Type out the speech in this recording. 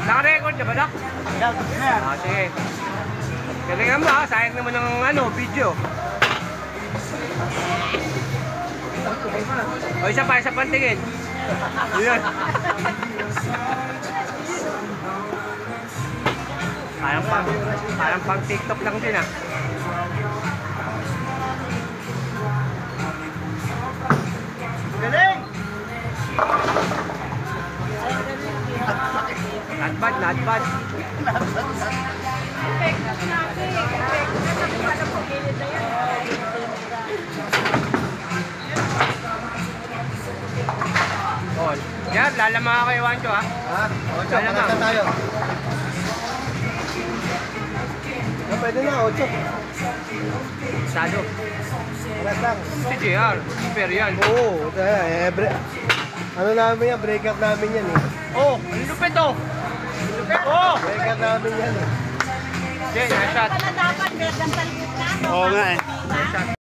Naka-record ka ba, Doc? Sige. Galingan mo ha, sayang naman ng video. O isa pa tingin. Yun. Parang pang TikTok lang din ah. Galing! Not bad. Oh, yan, lalama ka kay Wancho ha. Ha? Ocho, maganda tayo. Pwede na, 8. Sado. Alas lang. Si JR, super yan. Oo, ano namin yan, breakout namin yan eh. Oh, ang lupit oh. Oh! Breakout namin yan eh. Jen, nice shot. Pala dapat, may gandang gitna. Oo nga eh.